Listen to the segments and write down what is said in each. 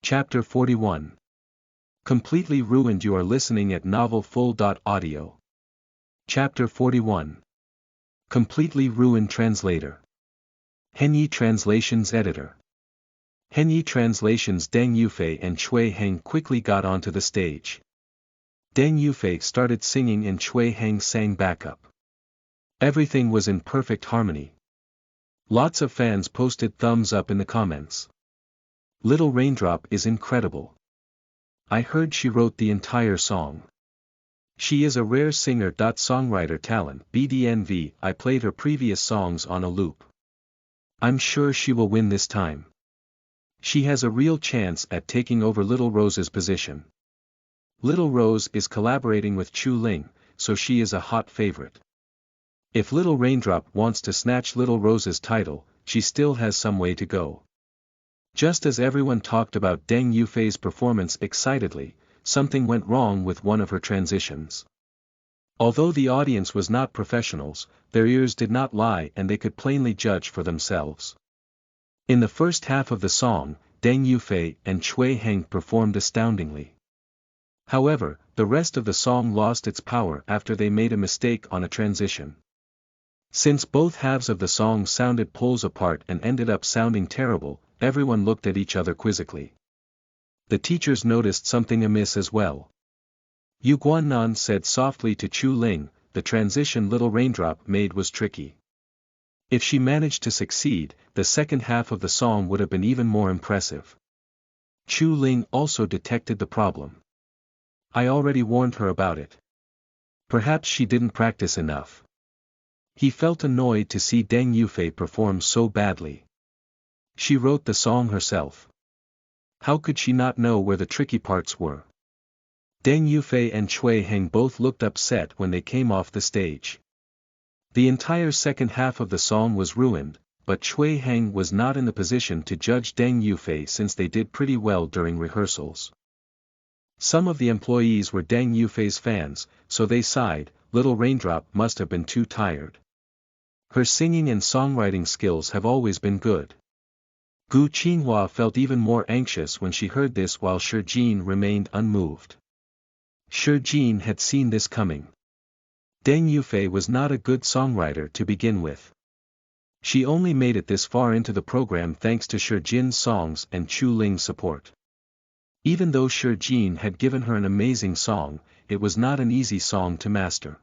Chapter 41. Completely ruined. You are listening at novelfull.audio. Chapter 41. Completely ruined. Translator. Henyi Translations Editor. Henyi Translations. Deng Yufei and Cui Heng quickly got onto the stage. Deng Yufei started singing and Cui Heng sang backup. Everything was in perfect harmony. Lots of fans posted thumbs up in the comments. Little Raindrop is incredible. I heard she wrote the entire song. She is a rare singer. Songwriter talent. BDNV. I played her previous songs on a loop. I'm sure she will win this time. She has a real chance at taking over Little Rose's position. Little Rose is collaborating with Chu Ling, so she is a hot favorite. If Little Raindrop wants to snatch Little Rose's title, she still has some way to go. Just as everyone talked about Deng Yufei's performance excitedly, something went wrong with one of her transitions. Although the audience was not professionals, their ears did not lie and they could plainly judge for themselves. In the first half of the song, Deng Yufei and Cui Heng performed astoundingly. However, the rest of the song lost its power after they made a mistake on a transition. Since both halves of the song sounded poles apart and ended up sounding terrible, everyone looked at each other quizzically. The teachers noticed something amiss as well. Yu Guannan said softly to Chu Ling, the transition Little Raindrop made was tricky. If she managed to succeed, the second half of the song would have been even more impressive. Chu Ling also detected the problem. I already warned her about it. Perhaps she didn't practice enough. He felt annoyed to see Deng Yufei perform so badly. She wrote the song herself. How could she not know where the tricky parts were? Deng Yufei and Cui Heng both looked upset when they came off the stage. The entire second half of the song was ruined, but Cui Heng was not in the position to judge Deng Yufei since they did pretty well during rehearsals. Some of the employees were Deng Yufei's fans, so they sighed. Little Raindrop must have been too tired. Her singing and songwriting skills have always been good. Gu Qinghua felt even more anxious when she heard this while Shi Jin remained unmoved. Shi Jin had seen this coming. Deng Yufei was not a good songwriter to begin with. She only made it this far into the program thanks to Shi Jin's songs and Chu Ling's support. Even though Shi Jin had given her an amazing song, it was not an easy song to master.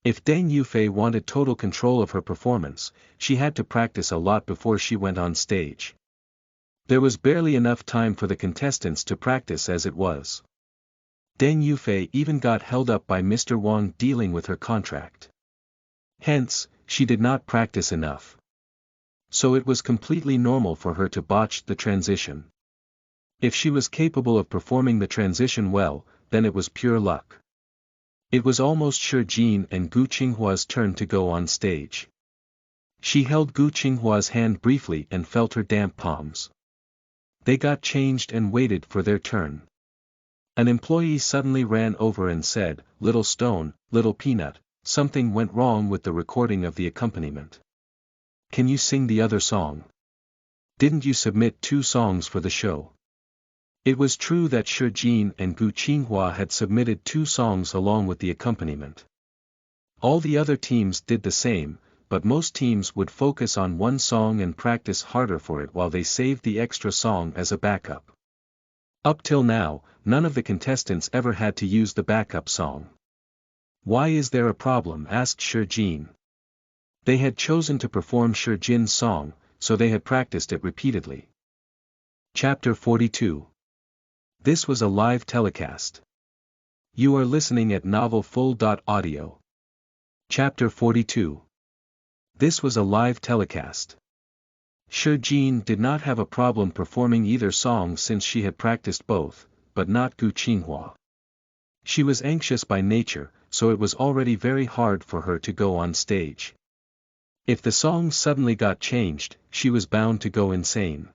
If Deng Yufei wanted total control of her performance, she had to practice a lot before she went on stage. There was barely enough time for the contestants to practice as it was. Deng Yufei even got held up by Mr. Wang dealing with her contract. Hence, she did not practice enough. So it was completely normal for her to botch the transition. If she was capable of performing the transition well, then it was pure luck. It was almost Shi Jin and Gu Qinghua's turn to go on stage. She held Gu Qinghua's hand briefly and felt her damp palms. They got changed and waited for their turn. An employee suddenly ran over and said, "Little Stone, Little Peanut, something went wrong with the recording of the accompaniment. Can you sing the other song? Didn't you submit 2 songs for the show?" It was true that Shi Jin and Gu Qinghua had submitted 2 songs along with the accompaniment. All the other teams did the same, but most teams would focus on one song and practice harder for it while they saved the extra song as a backup. Up till now, none of the contestants ever had to use the backup song. "Why is there a problem?" asked Shi Jin. They had chosen to perform Shi Jin's song, so they had practiced it repeatedly. Chapter 42. This was a live telecast. You are listening at novelfull.audio. Chapter 42. This was a live telecast. Shi Jin did not have a problem performing either song since she had practiced both, but not Gu Qinghua. She was anxious by nature, so it was already very hard for her to go on stage. If the song suddenly got changed, she was bound to go insane.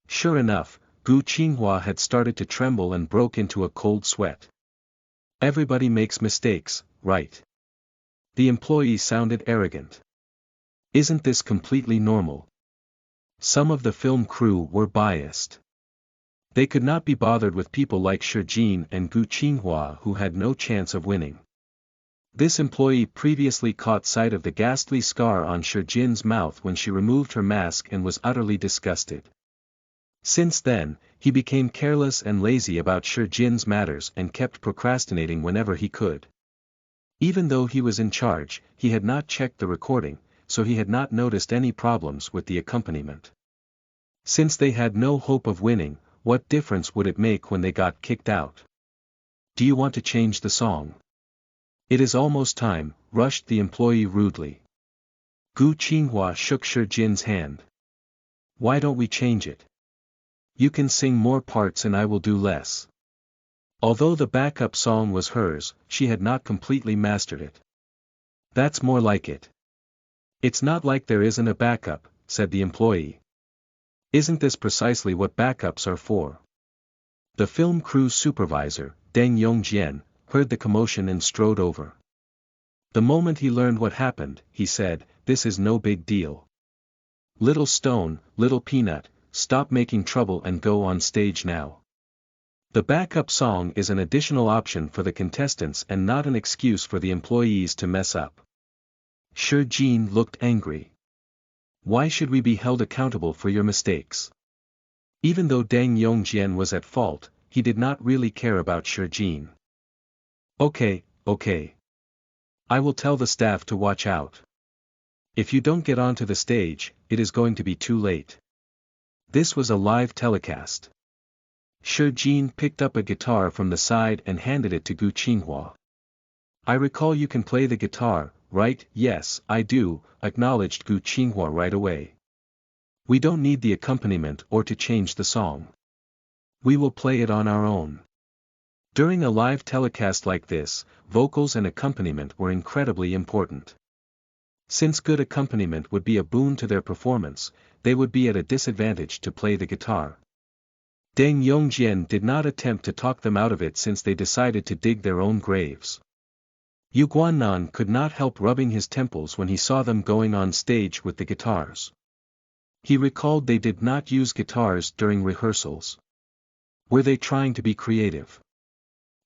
Sure enough, Gu Qinghua had started to tremble and broke into a cold sweat. "Everybody makes mistakes, right?" The employee sounded arrogant. "Isn't this completely normal?" Some of the film crew were biased. They could not be bothered with people like Shi Jin and Gu Qinghua who had no chance of winning. This employee previously caught sight of the ghastly scar on Shi Jin's mouth when she removed her mask and was utterly disgusted. Since then, he became careless and lazy about Shi Jin's matters and kept procrastinating whenever he could. Even though he was in charge, he had not checked the recording, so he had not noticed any problems with the accompaniment. Since they had no hope of winning, what difference would it make when they got kicked out? Do you want to change the song? It is almost time, rushed the employee rudely. Gu Qinghua shook Shi Jin's hand. Why don't we change it? You can sing more parts and I will do less. Although the backup song was hers, she had not completely mastered it. That's more like it. It's not like there isn't a backup, said the employee. Isn't this precisely what backups are for? The film crew supervisor, Deng Yongjian, heard the commotion and strode over. The moment he learned what happened, he said, "This is no big deal. Little Stone, Little Peanut, stop making trouble and go on stage now. The backup song is an additional option for the contestants and not an excuse for the employees to mess up." Shi Jin looked angry. Why should we be held accountable for your mistakes? Even though Deng Yongjian was at fault, he did not really care about Shi Jin. Okay. I will tell the staff to watch out. If you don't get onto the stage, it is going to be too late. This was a live telecast. Shi Jin picked up a guitar from the side and handed it to Gu Qinghua. I recall you can play the guitar, right? Yes, I do, acknowledged Gu Qinghua right away. We don't need the accompaniment or to change the song. We will play it on our own. During a live telecast like this, vocals and accompaniment were incredibly important. Since good accompaniment would be a boon to their performance, they would be at a disadvantage to play the guitar. Deng Yongjian did not attempt to talk them out of it since they decided to dig their own graves. Yu Guannan could not help rubbing his temples when he saw them going on stage with the guitars. He recalled they did not use guitars during rehearsals. Were they trying to be creative?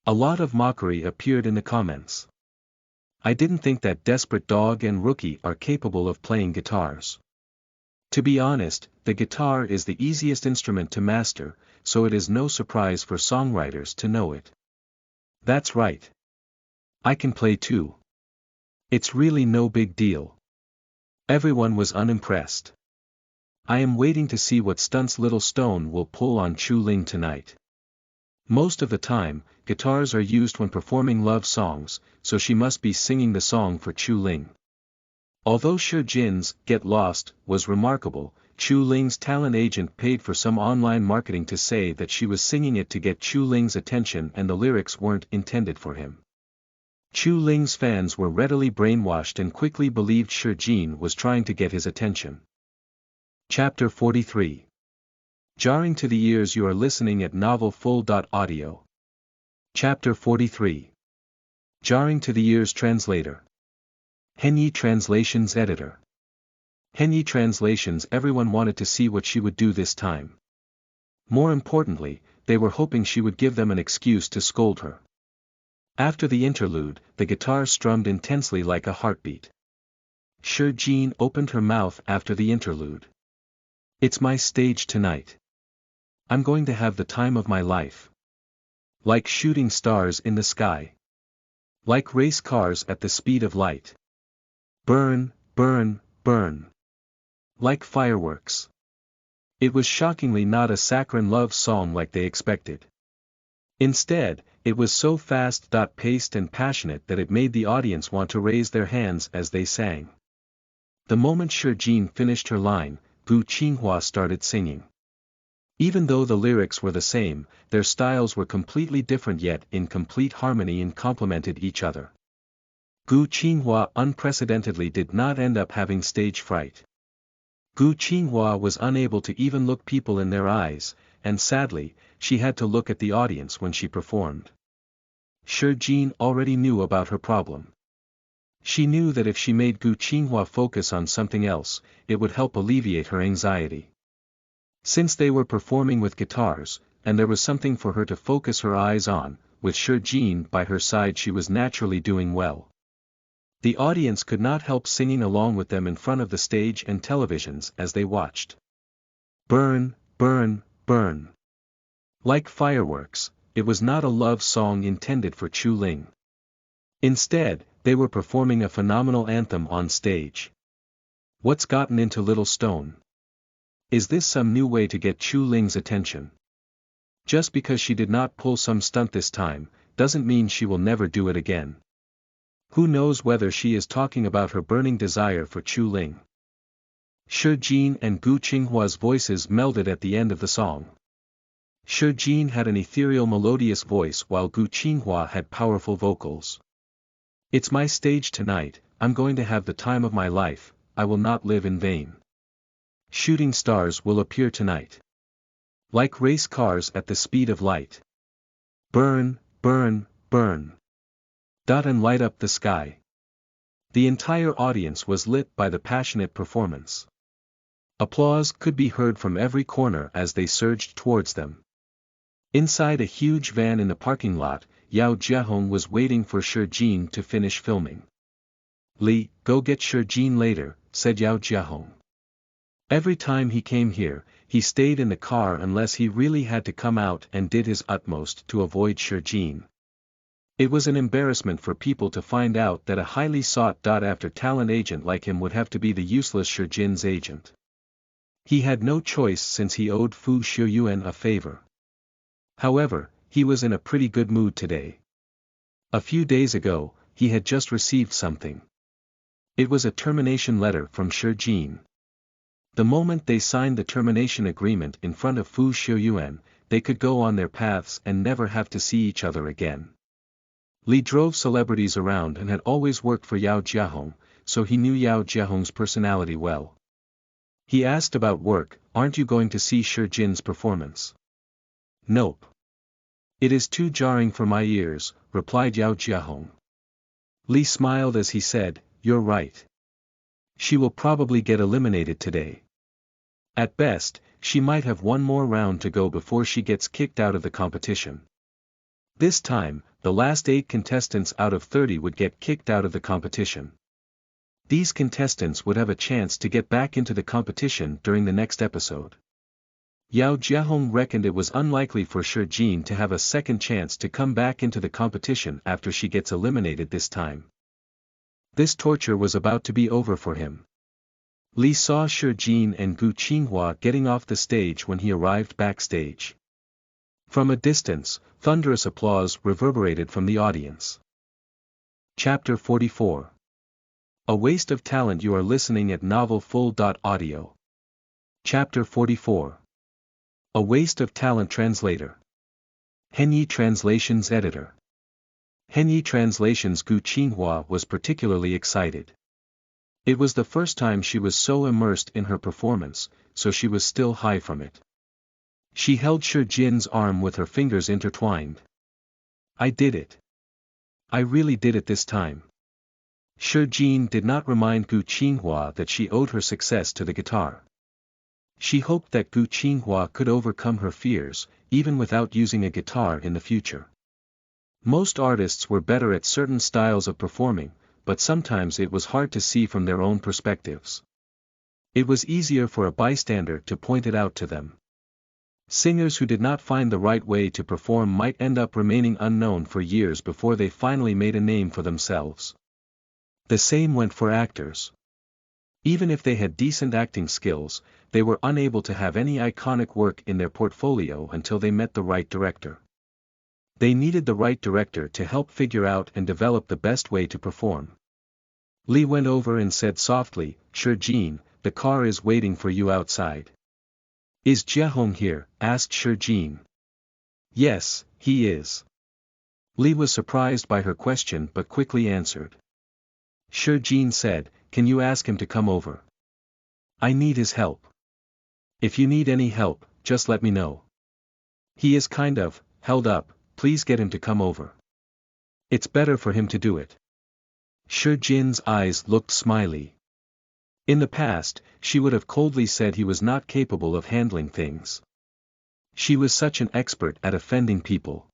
A lot of mockery appeared in the comments. I didn't think that Desperate Dog and Rookie are capable of playing guitars. To be honest, the guitar is the easiest instrument to master, so it is no surprise for songwriters to know it. That's right. I can play too. It's really no big deal. Everyone was unimpressed. I am waiting to see what stunts Little Stone will pull on Chu Ling tonight. Most of the time, guitars are used when performing love songs, so she must be singing the song for Chu Ling. Although Shi Jin's "Get Lost" was remarkable, Chu Ling's talent agent paid for some online marketing to say that she was singing it to get Chu Ling's attention and the lyrics weren't intended for him. Chu Ling's fans were readily brainwashed and quickly believed Shi Jin was trying to get his attention. Chapter 43. Jarring to the ears. You are listening at novelfull.audio. Chapter 43. Jarring to the ears. Translator. Henyi Translations Editor. Henyi Translations. Everyone wanted to see what she would do this time. More importantly, they were hoping she would give them an excuse to scold her. After the interlude, the guitar strummed intensely like a heartbeat. Shi Jin opened her mouth after the interlude. It's my stage tonight. I'm going to have the time of my life. Like shooting stars in the sky. Like race cars at the speed of light. Burn, burn, burn. Like fireworks. It was shockingly not a saccharine love song like they expected. Instead, it was so fast-paced and passionate that it made the audience want to raise their hands as they sang. The moment Shi Jin finished her line, Gu Qinghua started singing. Even though the lyrics were the same, their styles were completely different yet in complete harmony and complemented each other. Gu Qinghua unprecedentedly did not end up having stage fright. Gu Qinghua was unable to even look people in their eyes, and sadly, she had to look at the audience when she performed. Shi Jin already knew about her problem. She knew that if she made Gu Qinghua focus on something else, it would help alleviate her anxiety. Since they were performing with guitars, and there was something for her to focus her eyes on. With Shurjin by her side she was naturally doing well. The audience could not help singing along with them in front of the stage and televisions as they watched. Burn, burn, burn. Like fireworks, it was not a love song intended for Chu Ling. Instead, they were performing a phenomenal anthem on stage. What's gotten into Little Stone? Is this some new way to get Chu Ling's attention? Just because she did not pull some stunt this time, doesn't mean she will never do it again. Who knows whether she is talking about her burning desire for Chu Ling? Shurjin and Gu Qinghua's voices melded at the end of the song. Shurjin had an ethereal melodious voice while Gu Qinghua had powerful vocals. It's my stage tonight, I'm going to have the time of my life, I will not live in vain. Shooting stars will appear tonight. Like race cars at the speed of light. Burn, burn, burn. And light up the sky. The entire audience was lit by the passionate performance. Applause could be heard from every corner as they surged towards them. Inside a huge van in the parking lot, Yao Jiahong was waiting for Shurjin to finish filming. Li, go get Shurjin later, said Yao Jiahong. Every time he came here, he stayed in the car unless he really had to come out and did his utmost to avoid Shurjin. It was an embarrassment for people to find out that a highly sought-after talent agent like him would have to be the useless Shurjin's agent. He had no choice since he owed Fu Xiuyuan a favor. However, he was in a pretty good mood today. A few days ago, he had just received something. It was a termination letter from Shurjin. The moment they signed the termination agreement in front of Fu Xiuyuan, they could go on their paths and never have to see each other again. Li drove celebrities around and had always worked for Yao Jiahong, so he knew Yao Jiahong's personality well. He asked about work, aren't you going to see Shurjin's performance? Nope. It is too jarring for my ears, replied Yao Jiahong. Li smiled as he said, you're right. She will probably get eliminated today. At best, she might have one more round to go before she gets kicked out of the competition. This time, the last 8 contestants out of 30 would get kicked out of the competition. These contestants would have a chance to get back into the competition during the next episode. Yao Jiahong reckoned it was unlikely for Shurjin to have a second chance to come back into the competition after she gets eliminated this time. This torture was about to be over for him. Li saw Shurjin and Gu Qinghua getting off the stage when he arrived backstage. From a distance, thunderous applause reverberated from the audience. Chapter 44. A waste of talent. You are listening at novelfull.audio. Chapter 44. A waste of talent. Translator. Henyi Translations Editor. Henyi Translations. Gu Qinghua was particularly excited. It was the first time she was so immersed in her performance, so she was still high from it. She held Shurjin's arm with her fingers intertwined. I did it. I really did it this time. Shurjin did not remind Gu Qinghua that she owed her success to the guitar. She hoped that Gu Qinghua could overcome her fears, even without using a guitar in the future. Most artists were better at certain styles of performing, but sometimes it was hard to see from their own perspectives. It was easier for a bystander to point it out to them. Singers who did not find the right way to perform might end up remaining unknown for years before they finally made a name for themselves. The same went for actors. Even if they had decent acting skills, they were unable to have any iconic work in their portfolio until they met the right director. They needed the right director to help figure out and develop the best way to perform. Li went over and said softly, Shurjin, the car is waiting for you outside. Is Jiahong here? Asked Shurjin. Yes, he is. Li was surprised by her question but quickly answered. Shurjin said, can you ask him to come over? I need his help. If you need any help, just let me know. He is kind of held up, please get him to come over. It's better for him to do it. Shurjin's eyes looked smiley. In the past, she would have coldly said he was not capable of handling things. She was such an expert at offending people.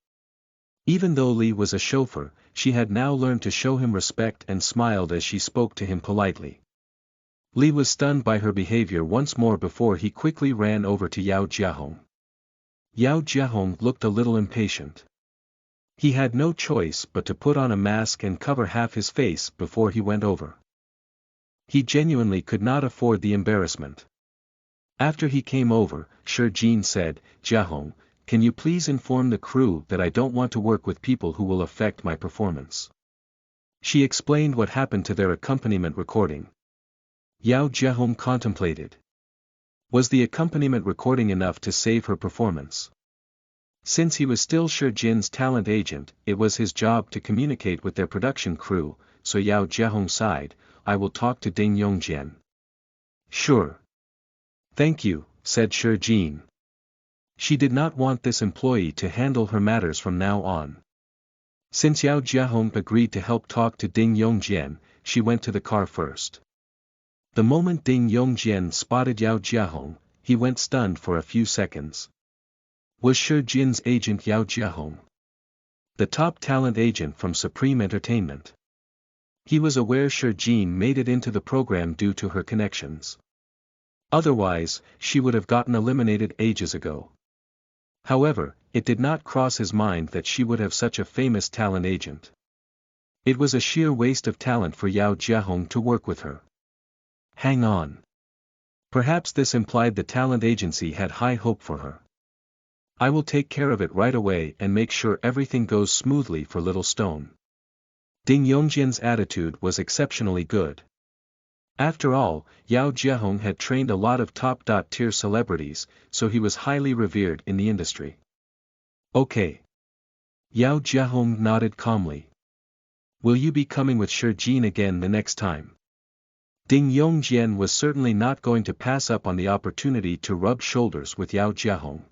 Even though Li was a chauffeur, she had now learned to show him respect and smiled as she spoke to him politely. Li was stunned by her behavior once more before he quickly ran over to Yao Jiahong. Yao Jiahong looked a little impatient. He had no choice but to put on a mask and cover half his face before he went over. He genuinely could not afford the embarrassment. After he came over, Shi Jin said, "Jiahong, can you please inform the crew that I don't want to work with people who will affect my performance?" She explained what happened to their accompaniment recording. Yao Jiahong contemplated. Was the accompaniment recording enough to save her performance? Since he was still Shi Jin's talent agent, it was his job to communicate with their production crew, so Yao Jiahong sighed, "I will talk to Ding Yongjian." "Sure. Thank you," said Shi Jin. She did not want this employee to handle her matters from now on. Since Yao Jiahong agreed to help talk to Ding Yongjian, she went to the car first. The moment Ding Yongjian spotted Yao Jiahong, he went stunned for a few seconds. Was Shi Jin's agent Yao Jiahong? The top talent agent from Supreme Entertainment. He was aware Shi Jin made it into the program due to her connections. Otherwise, she would have gotten eliminated ages ago. However, it did not cross his mind that she would have such a famous talent agent. It was a sheer waste of talent for Yao Jiahong to work with her. Hang on. Perhaps this implied the talent agency had high hope for her. I will take care of it right away and make sure everything goes smoothly for Little Stone. Ding Yongjian's attitude was exceptionally good. After all, Yao Jiahong had trained a lot of top-tier celebrities, so he was highly revered in the industry. Okay. Yao Jiahong nodded calmly. Will you be coming with Shi Jin again the next time? Ding Yongjian was certainly not going to pass up on the opportunity to rub shoulders with Yao Jiahong.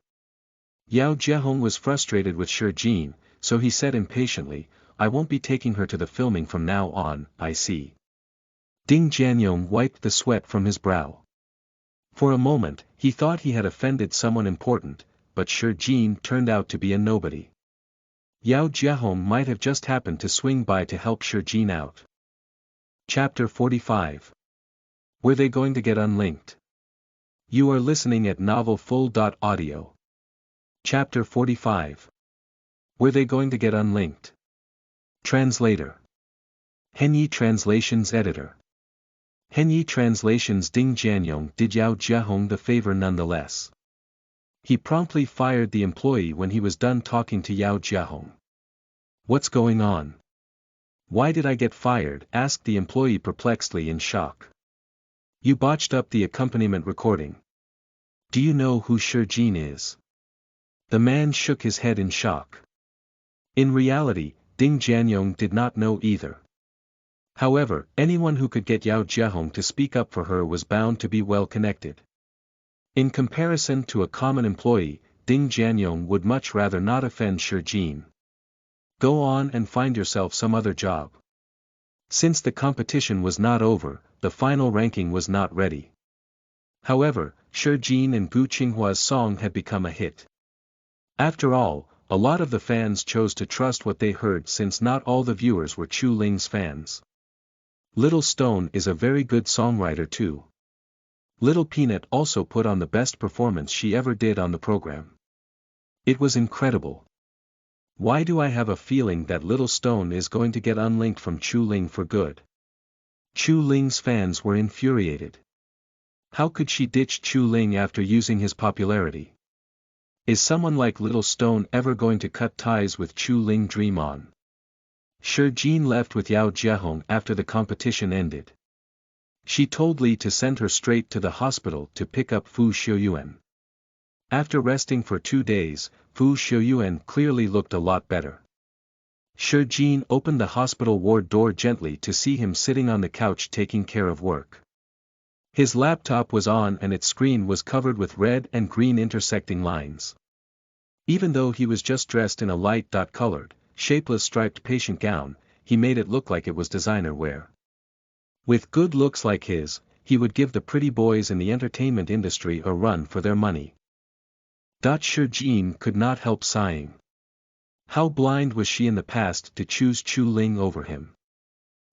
Yao Jiahong was frustrated with Shi Jin, so he said impatiently, "I won't be taking her to the filming from now on, I see." Ding Jianyong wiped the sweat from his brow. For a moment, he thought he had offended someone important, but Shi Jin turned out to be a nobody. Yao Jiahong might have just happened to swing by to help Shi Jin out. Chapter 45. Were they going to get unlinked? You are listening at novelfull.audio. Chapter 45. Were they going to get unlinked? Translator. Henyi Translations Editor. Henyi Translations. Ding Jianyong did Yao Jiahong the favor nonetheless. He promptly fired the employee when he was done talking to Yao Jiahong. "What's going on? Why did I get fired?" asked the employee perplexedly in shock. "You botched up the accompaniment recording. Do you know who Shi Jin is?" The man shook his head in shock. In reality, Ding Jianyong did not know either. However, anyone who could get Yao Jiahong to speak up for her was bound to be well connected. In comparison to a common employee, Ding Jianyong would much rather not offend Shi Jin. Go on and find yourself some other job. Since the competition was not over, the final ranking was not ready. However, Shi Jin and Gu Qinghua's song had become a hit. After all, a lot of the fans chose to trust what they heard since not all the viewers were Chu Ling's fans. Little Stone is a very good songwriter too. Little Peanut also put on the best performance she ever did on the program. It was incredible. Why do I have a feeling that Little Stone is going to get unlinked from Chu Ling for good? Chu Ling's fans were infuriated. How could she ditch Chu Ling after using his popularity? Is someone like Little Stone ever going to cut ties with Chu Ling? Dream on. Shi Jin left with Yao Jiahong after the competition ended. She told Li to send her straight to the hospital to pick up Fu Xiuyuan. After resting for 2 days, Fu Xiuyuan clearly looked a lot better. Shi Jin opened the hospital ward door gently to see him sitting on the couch taking care of work. His laptop was on and its screen was covered with red and green intersecting lines. Even though he was just dressed in a light-colored, shapeless striped patient gown, he made it look like it was designer wear. With good looks like his, he would give the pretty boys in the entertainment industry a run for their money. Shijin could not help sighing. How blind was she in the past to choose Chu Ling over him.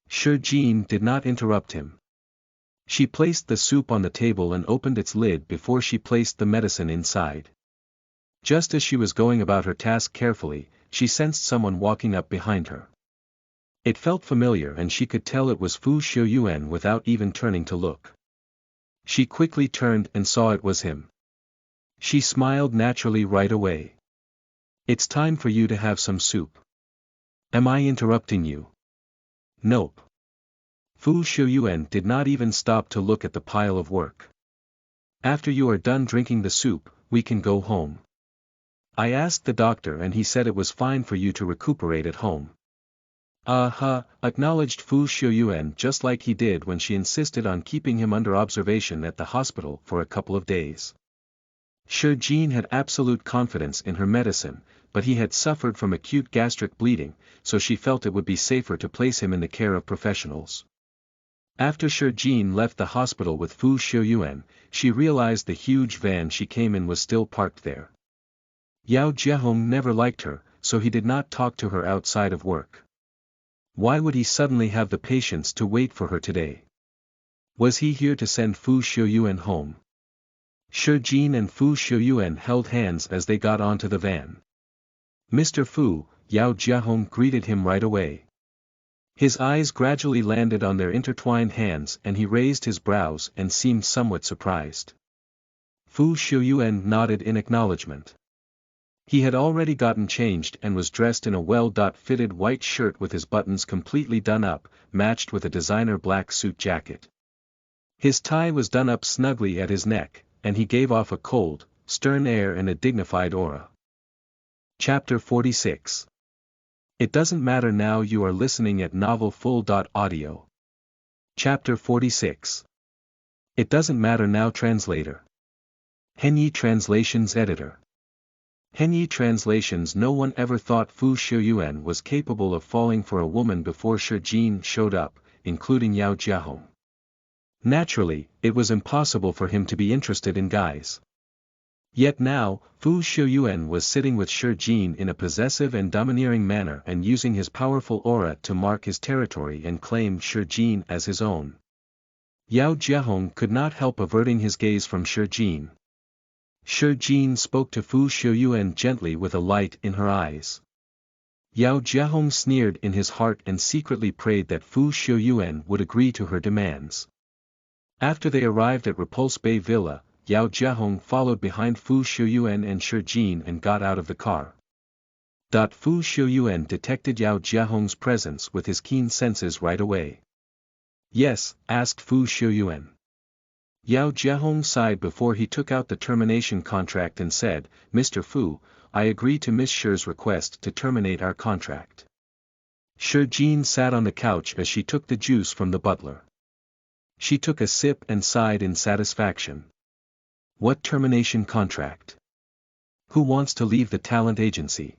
Shijin did not interrupt him. She placed the soup on the table and opened its lid before she placed the medicine inside. Just as she was going about her task carefully, she sensed someone walking up behind her. It felt familiar and she could tell it was Fu Xiuyuan without even turning to look. She quickly turned and saw it was him. She smiled naturally right away. It's time for you to have some soup. Am I interrupting you? Nope. Fu Xiuyuan did not even stop to look at the pile of work. After you are done drinking the soup, we can go home. I asked the doctor and he said it was fine for you to recuperate at home. Acknowledged Fu Xiuyuan just like he did when she insisted on keeping him under observation at the hospital for a couple of days. Shijin had absolute confidence in her medicine, but he had suffered from acute gastric bleeding, so she felt it would be safer to place him in the care of professionals. After Shijin left the hospital with Fu Xiuyuan, she realized the huge van she came in was still parked there. Yao Jiahong never liked her, so he did not talk to her outside of work. Why would he suddenly have the patience to wait for her today? Was he here to send Fu Xiuyuan home? Shijin and Fu Xiuyuan held hands as they got onto the van. Mr. Fu, Yao Jiahong greeted him right away. His eyes gradually landed on their intertwined hands and he raised his brows and seemed somewhat surprised. Fu Xiuyuan nodded in acknowledgement. He had already gotten changed and was dressed in a well-fitted white shirt with his buttons completely done up, matched with a designer black suit jacket. His tie was done up snugly at his neck, and he gave off a cold, stern air and a dignified aura. Chapter 46. It doesn't matter now. You are listening at novelfull.audio. Chapter 46. It doesn't matter now. Translator. Henyi Translations Editor. Henyi Translations. No one ever thought Fu Xiuyuan was capable of falling for a woman before Shijin showed up, including Yao Jiahong. Naturally, it was impossible for him to be interested in guys. Yet now, Fu Xiuyuan was sitting with Shijin in a possessive and domineering manner and using his powerful aura to mark his territory and claim Shijin as his own. Yao Jiahong could not help averting his gaze from Shijin. Shijin spoke to Fu Xiuyuan gently with a light in her eyes. Yao Jiahong sneered in his heart and secretly prayed that Fu Xiuyuan would agree to her demands. After they arrived at Repulse Bay Villa, Yao Jiahong followed behind Fu Xiuyuan and Shijin and got out of the car. Fu Xiuyuan detected Yao Jiahong's presence with his keen senses right away. Yes, asked Fu Xiuyuan. Yao Jiahong sighed before he took out the termination contract and said, Mr. Fu, I agree to Miss Shi's request to terminate our contract. Shijin sat on the couch as she took the juice from the butler. She took a sip and sighed in satisfaction. What termination contract? Who wants to leave the talent agency?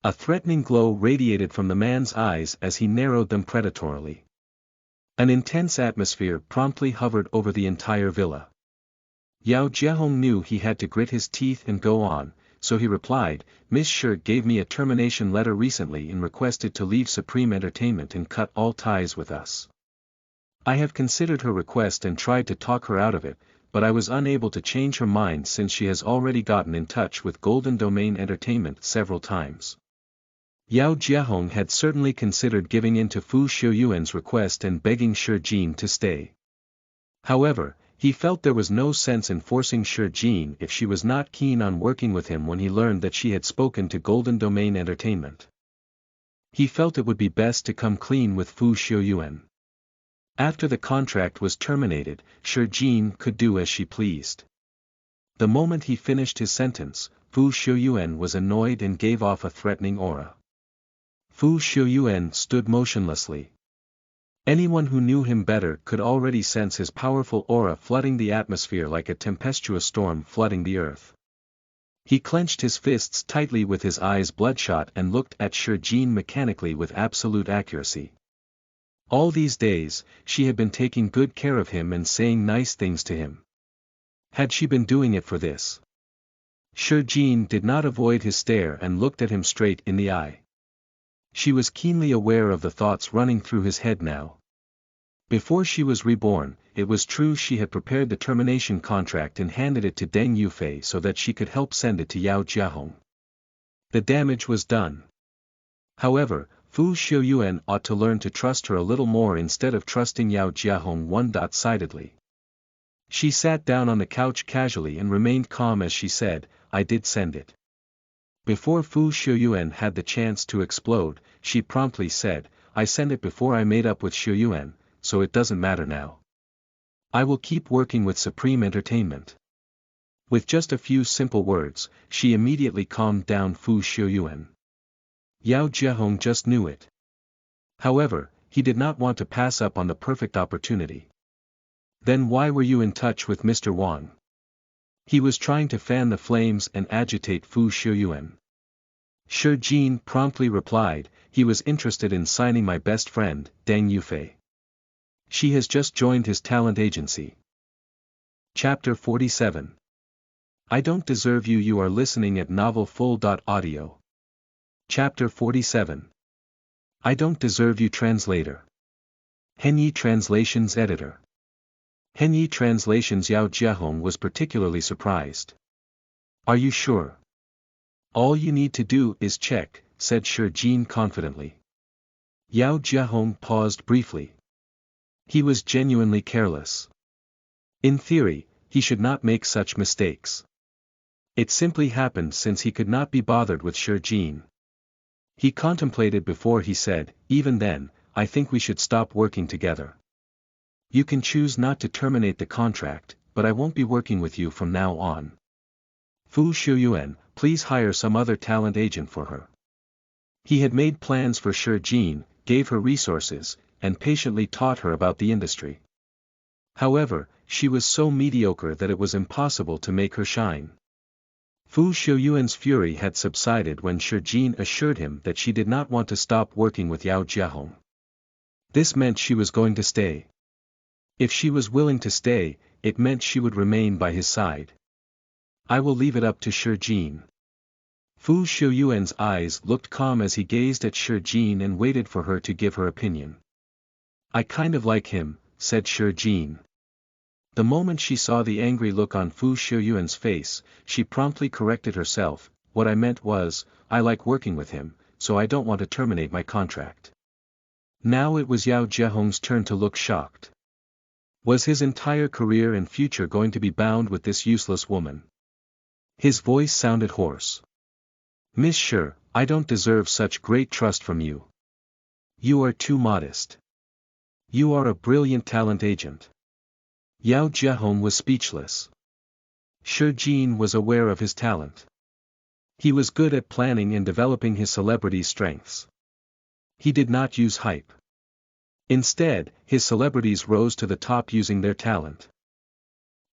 A threatening glow radiated from the man's eyes as he narrowed them predatorily. An intense atmosphere promptly hovered over the entire villa. Yao Jiahong knew he had to grit his teeth and go on, so he replied, Miss Shi gave me a termination letter recently and requested to leave Supreme Entertainment and cut all ties with us. I have considered her request and tried to talk her out of it, but I was unable to change her mind since she has already gotten in touch with Golden Domain Entertainment several times. Yao Jiahong had certainly considered giving in to Fu Xiuyuan's request and begging Shijin to stay. However, he felt there was no sense in forcing Shijin if she was not keen on working with him when he learned that she had spoken to Golden Domain Entertainment. He felt it would be best to come clean with Fu Xiuyuan. After the contract was terminated, Shijin could do as she pleased. The moment he finished his sentence, Fu Xiuyuan was annoyed and gave off a threatening aura. Fu Xiuyuan stood motionlessly. Anyone who knew him better could already sense his powerful aura flooding the atmosphere like a tempestuous storm flooding the earth. He clenched his fists tightly with his eyes bloodshot and looked at Shijin mechanically with absolute accuracy. All these days, she had been taking good care of him and saying nice things to him. Had she been doing it for this? Jin did not avoid his stare and looked at him straight in the eye. She was keenly aware of the thoughts running through his head now. Before she was reborn, it was true she had prepared the termination contract and handed it to Deng Yufei so that she could help send it to Yao Jiahong. The damage was done. However, Fu Xiuyuan ought to learn to trust her a little more instead of trusting Yao Jiahong one-sidedly. She sat down on the couch casually and remained calm as she said, "I did send it." Before Fu Xiuyuan had the chance to explode, she promptly said, "I sent it before I made up with Xiuyuan, so it doesn't matter now. I will keep working with Supreme Entertainment." With just a few simple words, she immediately calmed down Fu Xiuyuan. Yao Jiahong just knew it. However, he did not want to pass up on the perfect opportunity. "Then why were you in touch with Mr. Wang?" He was trying to fan the flames and agitate Fu Xiuyuan. Jin promptly replied, "He was interested in signing my best friend, Deng Yufei. She has just joined his talent agency." Chapter 47. I Don't Deserve You. You are listening at novelfull.audio. Chapter 47. I Don't Deserve You. Translator. Henyi Translations Editor. Henyi Translations. Yao Jiahong was particularly surprised. "Are you sure? All you need to do is check," said Jin confidently. Yao Jiahong paused briefly. He was genuinely careless. In theory, he should not make such mistakes. It simply happened since he could not be bothered with Jin. He contemplated before he said, "Even then, I think we should stop working together. You can choose not to terminate the contract, but I won't be working with you from now on. Fu Xiuyuan, please hire some other talent agent for her." He had made plans for Jin, gave her resources, and patiently taught her about the industry. However, she was so mediocre that it was impossible to make her shine. Fu Xiuyuan's fury had subsided when Jin assured him that she did not want to stop working with Yao Jiahong. This meant she was going to stay. If she was willing to stay, it meant she would remain by his side. "I will leave it up to Jin." Fu Xiuyuan's eyes looked calm as he gazed at Jin and waited for her to give her opinion. "I kind of like him," said Jin. The moment she saw the angry look on Fu Xiuyuan's face, she promptly corrected herself, "What I meant was, I like working with him, so I don't want to terminate my contract." Now it was Yao Jiahong's turn to look shocked. Was his entire career and future going to be bound with this useless woman? His voice sounded hoarse. "Miss Shi, I don't deserve such great trust from you. You are too modest. You are a brilliant talent agent." Yao Jiahong was speechless. Jin was aware of his talent. He was good at planning and developing his celebrity's strengths. He did not use hype. Instead, his celebrities rose to the top using their talent.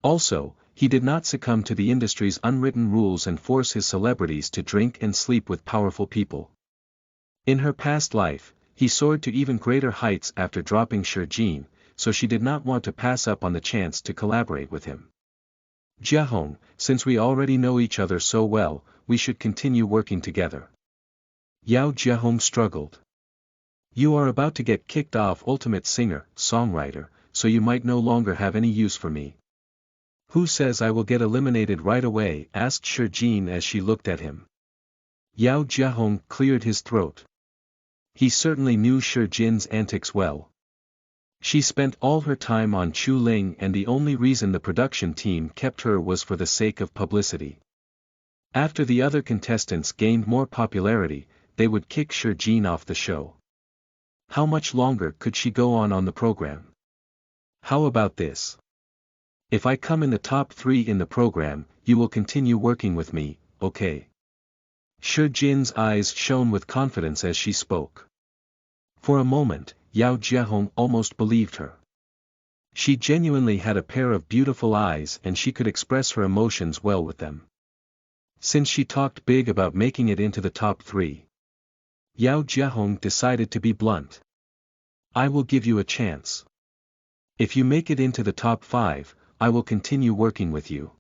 Also, he did not succumb to the industry's unwritten rules and force his celebrities to drink and sleep with powerful people. In her past life, he soared to even greater heights after dropping Jin, so she did not want to pass up on the chance to collaborate with him. "Jiahong, since we already know each other so well, we should continue working together." Yao Jiahong struggled. "You are about to get kicked off Ultimate Singer, Songwriter, so you might no longer have any use for me." "Who says I will get eliminated right away?" asked Jin as she looked at him. Yao Jiahong cleared his throat. He certainly knew Jin's antics well. She spent all her time on Chu Ling and the only reason the production team kept her was for the sake of publicity. After the other contestants gained more popularity, they would kick Jin off the show. How much longer could she go on the program? "How about this? If I come in the top 3 in the program, you will continue working with me, okay?" Jin's eyes shone with confidence as she spoke. For a moment, Yao Jiahong almost believed her. She genuinely had a pair of beautiful eyes and she could express her emotions well with them. Since she talked big about making it into the top 3, Yao Jiahong decided to be blunt. "I will give you a chance. If you make it into the top 5, I will continue working with you."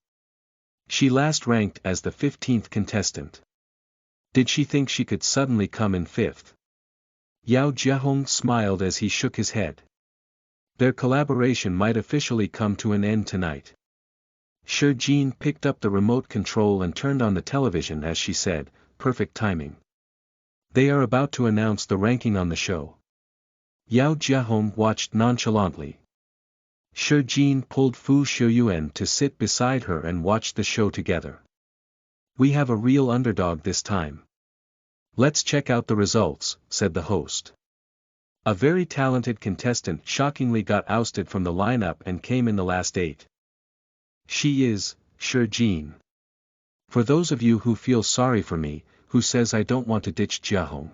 She last ranked as the 15th contestant. Did she think she could suddenly come in 5th? Yao Jiahong smiled as he shook his head. Their collaboration might officially come to an end tonight. Shi Jin picked up the remote control and turned on the television as she said, perfect timing. They are about to announce the ranking on the show. Yao Jiahong watched nonchalantly. Shi Jin pulled Fu Shiyuan to sit beside her and watched the show together. We have a real underdog this time. Let's check out the results, said the host. A very talented contestant shockingly got ousted from the lineup and came in the last 8. She is, Shi Jin. For those of you who feel sorry for me, who says I don't want to ditch Jiahong.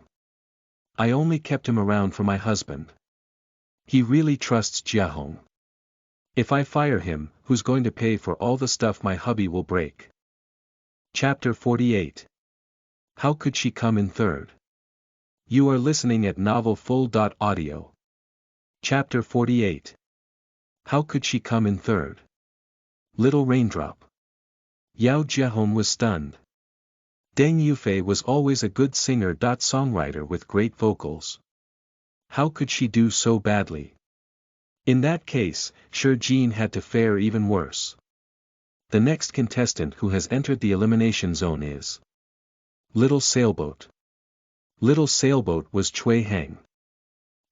I only kept him around for my husband. He really trusts Jiahong. If I fire him, who's going to pay for all the stuff my hubby will break? Chapter 48. How could she come in 3rd? You are listening at novelfull.audio. Chapter 48. How could she come in 3rd? Little Raindrop. Yao Jiahong was stunned. Deng Yufei was always a good singer-songwriter with great vocals. How could she do so badly? In that case, Shi Jin had to fare even worse. The next contestant who has entered the elimination zone is Little Sailboat. Little Sailboat was Cui Heng.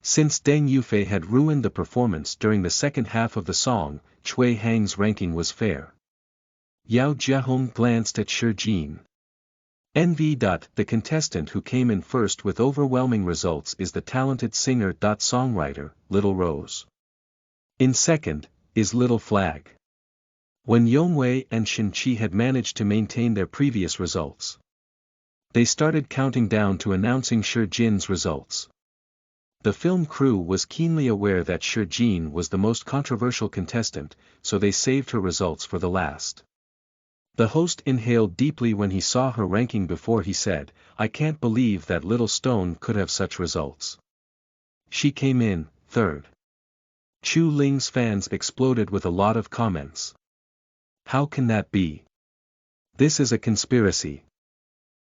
Since Deng Yufei had ruined the performance during the second half of the song, Cui Heng's ranking was fair. Yao Jiahong glanced at Shi Jin. The contestant who came in first with overwhelming results is the talented singer-songwriter, Little Rose. In second, is Little Flag. When Yongwei and Shinqi had managed to maintain their previous results, they started counting down to announcing Shi Jin's results. The film crew was keenly aware that Shi Jin was the most controversial contestant, so they saved her results for the last. The host inhaled deeply when he saw her ranking before he said, I can't believe that Little Stone could have such results. She came in 3rd. Chu Ling's fans exploded with a lot of comments. How can that be? This is a conspiracy.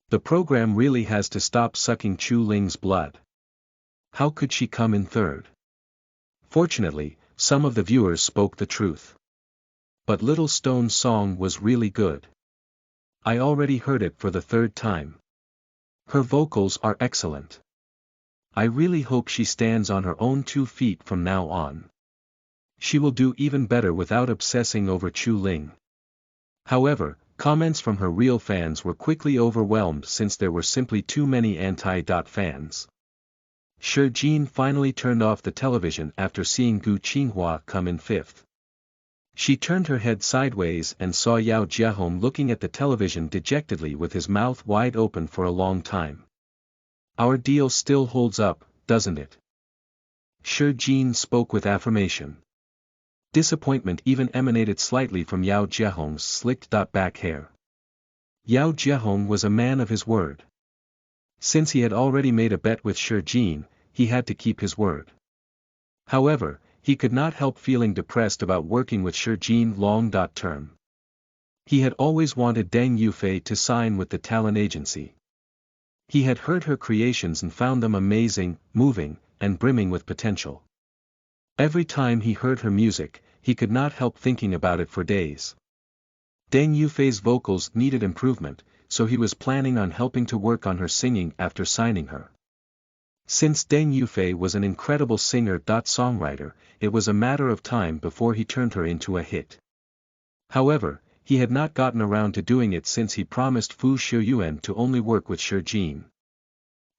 The program really has to stop sucking Chu Ling's blood. How could she come in 3rd? Fortunately, some of the viewers spoke the truth. But Little Stone's song was really good. I already heard it for the 3rd time. Her vocals are excellent. I really hope she stands on her own 2 feet from now on. She will do even better without obsessing over Chu Ling. However, comments from her real fans were quickly overwhelmed since there were simply too many anti-fans. Shi Jin finally turned off the television after seeing Gu Qinghua come in 5th. She turned her head sideways and saw Yao Jiahong looking at the television dejectedly with his mouth wide open for a long time. Our deal still holds up, doesn't it? Shi Jin spoke with affirmation. Disappointment even emanated slightly from Yao Jiahong's slicked back hair. Yao Jiahong was a man of his word. Since he had already made a bet with Shi Jin, he had to keep his word. However, he could not help feeling depressed about working with Shi Jin long-term. He had always wanted Deng Yufei to sign with the talent agency. He had heard her creations and found them amazing, moving, and brimming with potential. Every time he heard her music, he could not help thinking about it for days. Deng Yufei's vocals needed improvement, so he was planning on helping to work on her singing after signing her. Since Deng Yufei was an incredible singer-songwriter, it was a matter of time before he turned her into a hit. However, he had not gotten around to doing it since he promised Fu Shiyuan to only work with Shi Jin.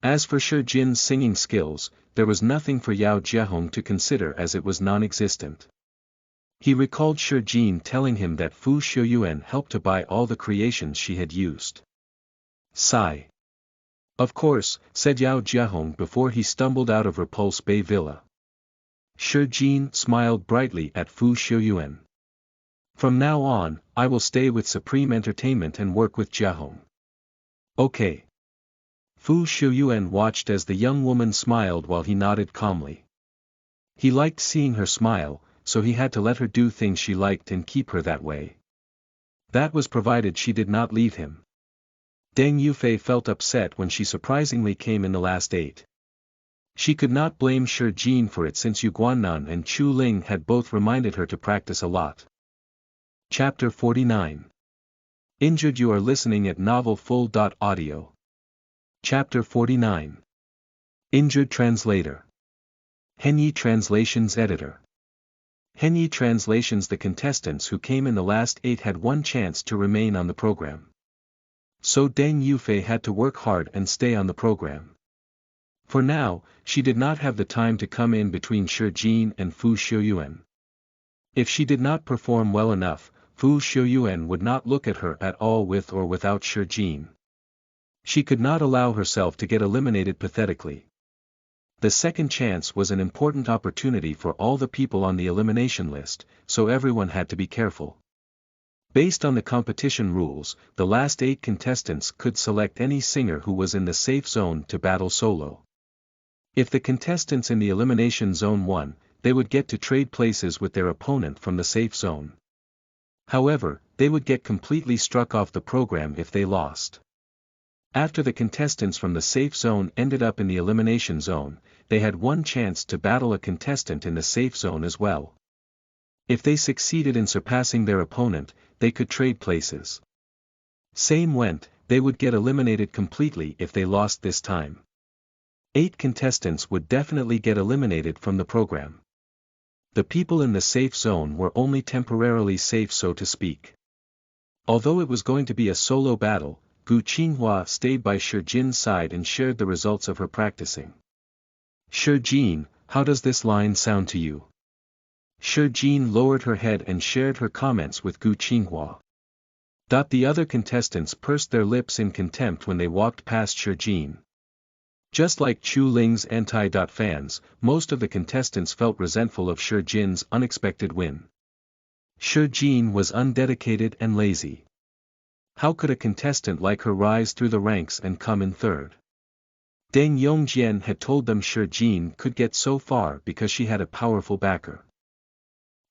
As for Shi Jin's singing skills, there was nothing for Yao Jiahong to consider as it was non-existent. He recalled Shi Jin telling him that Fu Shiyuan helped to buy all the creations she had used. Sigh. Of course, said Yao Jiahong before he stumbled out of Repulse Bay Villa. Shi Jin smiled brightly at Fu Shiyuan. From now on, I will stay with Supreme Entertainment and work with Jiahong. Okay. Fu Shiyuan watched as the young woman smiled while he nodded calmly. He liked seeing her smile, so he had to let her do things she liked and keep her that way. That was provided she did not leave him. Deng Yufei felt upset when she surprisingly came in the last 8. She could not blame Shi Jin for it since Yu Guannan and Chu Ling had both reminded her to practice a lot. Chapter 49. Injured. You are listening at novelfull.audio. Chapter 49. Injured Translator. Henyi Translations Editor. Henyi Translations. The contestants who came in the last 8 had one chance to remain on the program. So Deng Yufei had to work hard and stay on the program. For now, she did not have the time to come in between Shi Jin and Fu Xiuyuan. If she did not perform well enough, Fu Xiuyuan would not look at her at all with or without Shi Jin. She could not allow herself to get eliminated pathetically. The second chance was an important opportunity for all the people on the elimination list, so everyone had to be careful. Based on the competition rules, the last 8 contestants could select any singer who was in the safe zone to battle solo. If the contestants in the elimination zone won, they would get to trade places with their opponent from the safe zone. However, they would get completely struck off the program if they lost. After the contestants from the safe zone ended up in the elimination zone, they had one chance to battle a contestant in the safe zone as well. If they succeeded in surpassing their opponent, they could trade places. Same went, they would get eliminated completely if they lost this time. 8 contestants would definitely get eliminated from the program. The people in the safe zone were only temporarily safe, so to speak. Although it was going to be a solo battle, Gu Qinghua stayed by Shi Jin's side and shared the results of her practicing. Shi Jin, how does this line sound to you? Shi Jin lowered her head and shared her comments with Gu Qinghua. The other contestants pursed their lips in contempt when they walked past Shi Jin. Just like Chu Ling's anti-fans, most of the contestants felt resentful of Shi Jin's unexpected win. Shi Jin was undedicated and lazy. How could a contestant like her rise through the ranks and come in third? Deng Yongjian had told them Shi Jin could get so far because she had a powerful backer.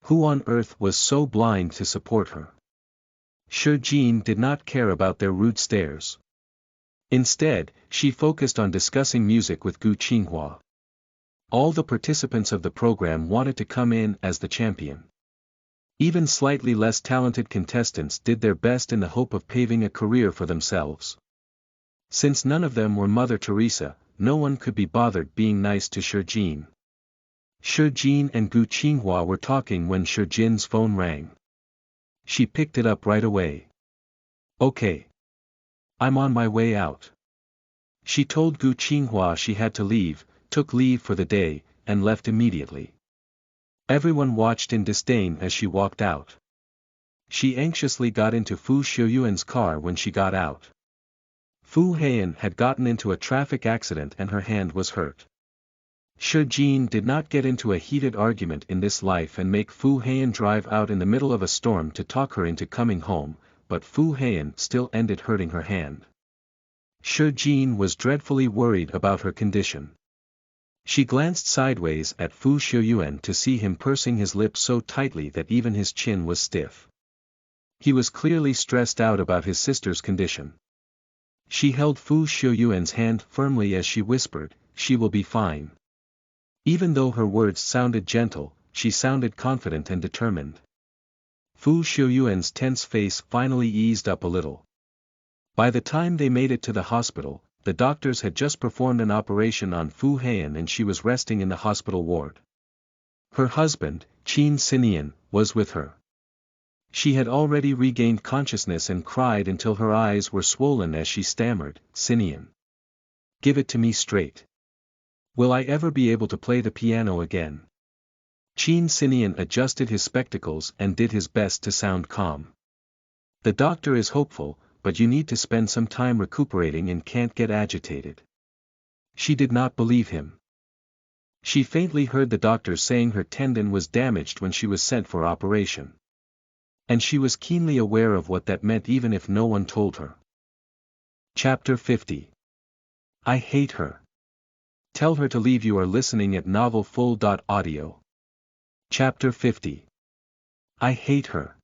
Who on earth was so blind to support her? Shi Jin did not care about their rude stares. Instead, she focused on discussing music with Gu Qinghua. All the participants of the program wanted to come in as the champion. Even slightly less talented contestants did their best in the hope of paving a career for themselves. Since none of them were Mother Teresa, no one could be bothered being nice to Shi Jin. Shi Jin and Gu Qinghua were talking when Shi Jin's phone rang. She picked it up right away. Okay. I'm on my way out. She told Gu Qinghua she had to leave, took leave for the day, and left immediately. Everyone watched in disdain as she walked out. She anxiously got into Fu Xiuyuan's car when she got out. Fu Heian had gotten into a traffic accident and her hand was hurt. Shi Jin did not get into a heated argument in this life and make Fu Heian drive out in the middle of a storm to talk her into coming home, but Fu Heian still ended hurting her hand. Shi Jin was dreadfully worried about her condition. She glanced sideways at Fu Xiuyuan to see him pursing his lips so tightly that even his chin was stiff. He was clearly stressed out about his sister's condition. She held Fu Xiuyuan's hand firmly as she whispered, "She will be fine." Even though her words sounded gentle, she sounded confident and determined. Fu Xiuyuan's tense face finally eased up a little. By the time they made it to the hospital, the doctors had just performed an operation on Fu Heian and she was resting in the hospital ward. Her husband, Qin Sinian, was with her. She had already regained consciousness and cried until her eyes were swollen as she stammered, "Sinian. Give it to me straight. Will I ever be able to play the piano again?" Qin Sinian adjusted his spectacles and did his best to sound calm. "The doctor is hopeful, but you need to spend some time recuperating and can't get agitated." She did not believe him. She faintly heard the doctor saying her tendon was damaged when she was sent for operation. And she was keenly aware of what that meant even if no one told her. Chapter 50. I hate her. Tell her to leave. You are listening at novelfull.audio. Chapter 50. I hate her.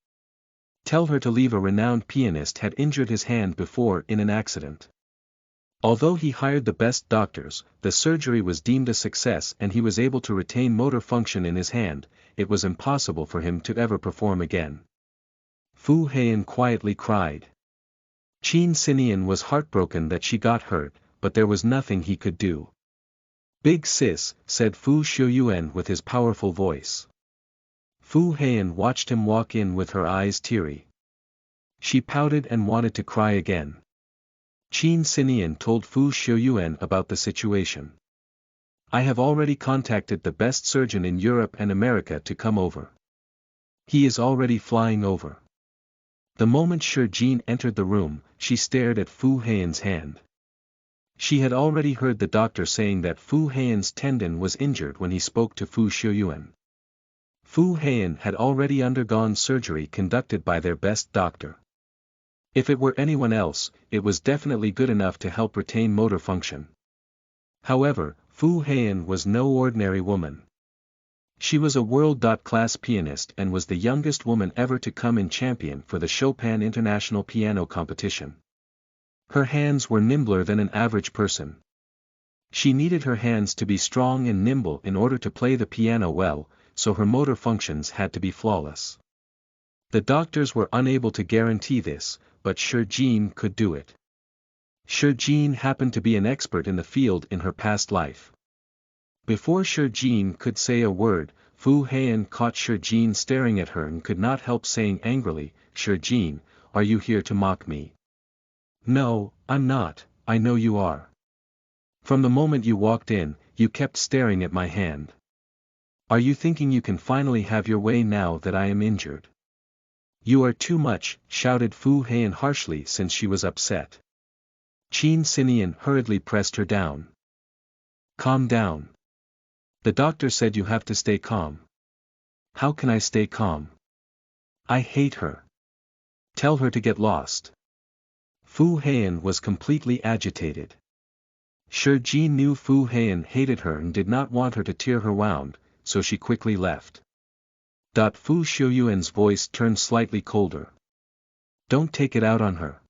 Tell her to leave. A renowned pianist had injured his hand before in an accident. Although he hired the best doctors, the surgery was deemed a success and he was able to retain motor function in his hand. It was impossible for him to ever perform again. Fu Heian quietly cried. Qin Sinian was heartbroken that she got hurt, but there was nothing he could do. Big sis, said Fu Xiuyuan with his powerful voice. Fu Heian watched him walk in with her eyes teary. She pouted and wanted to cry again. Qin Sinian told Fu Xiuyuan about the situation. I have already contacted the best surgeon in Europe and America to come over. He is already flying over. The moment Shi Jin entered the room, she stared at Fu Heian's hand. She had already heard the doctor saying that Fu Heian's tendon was injured when he spoke to Fu Xiuyuan. Fu Heian had already undergone surgery conducted by their best doctor. If it were anyone else, it was definitely good enough to help retain motor function. However, Fu Heian was no ordinary woman. She was a world-class pianist and was the youngest woman ever to come in champion for the Chopin International Piano Competition. Her hands were nimbler than an average person. She needed her hands to be strong and nimble in order to play the piano well, so her motor functions had to be flawless. The doctors were unable to guarantee this, but Shi Jin could do it. Shi Jin happened to be an expert in the field in her past life. Before Shi Jin could say a word, Fu Heian caught Shi Jin staring at her and could not help saying angrily, Shi Jin, are you here to mock me? No, I'm not, I know you are. From the moment you walked in, you kept staring at my hand. Are you thinking you can finally have your way now that I am injured? You are too much, shouted Fu Heian harshly since she was upset. Qin Sinian hurriedly pressed her down. Calm down. The doctor said you have to stay calm. How can I stay calm? I hate her. Tell her to get lost. Fu Heian was completely agitated. Shi Jin knew Fu Heian hated her and did not want her to tear her wound, so she quickly left. Fu Xiuyuan's voice turned slightly colder. Don't take it out on her.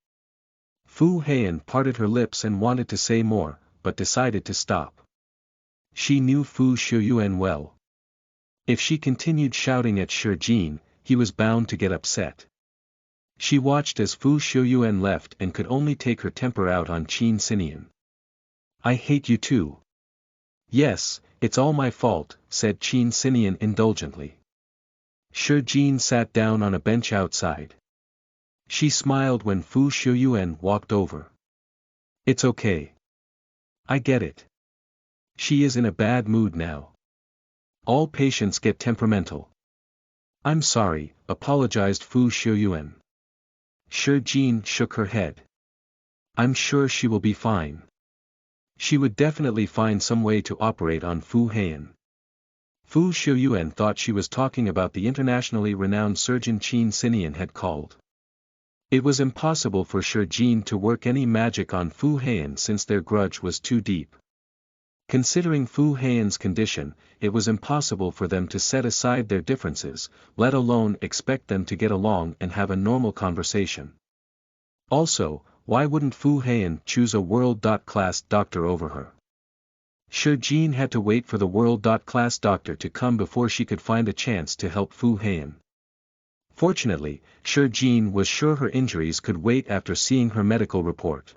Fu Heian parted her lips and wanted to say more, but decided to stop. She knew Fu Xiuyuan well. If she continued shouting at Shi Jin, he was bound to get upset. She watched as Fu Xiuyuan left and could only take her temper out on Qin Sinian. I hate you too. Yes, it's all my fault, said Qin Sinian indulgently. Shi Jin sat down on a bench outside. She smiled when Fu Xiuyuan walked over. It's okay. I get it. She is in a bad mood now. All patients get temperamental. I'm sorry, apologized Fu Xiuyuan. Shi Jin shook her head. I'm sure she will be fine. She would definitely find some way to operate on Fu Heian. Fu Xiuyuan thought she was talking about the internationally renowned surgeon Qin Sinian had called. It was impossible for Shi Jin to work any magic on Fu Heian since their grudge was too deep. Considering Fu Heian's condition, it was impossible for them to set aside their differences, let alone expect them to get along and have a normal conversation. Also, why wouldn't Fu Heian choose a world-class doctor over her? Shi Jin had to wait for the world-class doctor to come before she could find a chance to help Fu Heian. Fortunately, Shi Jin was sure her injuries could wait after seeing her medical report.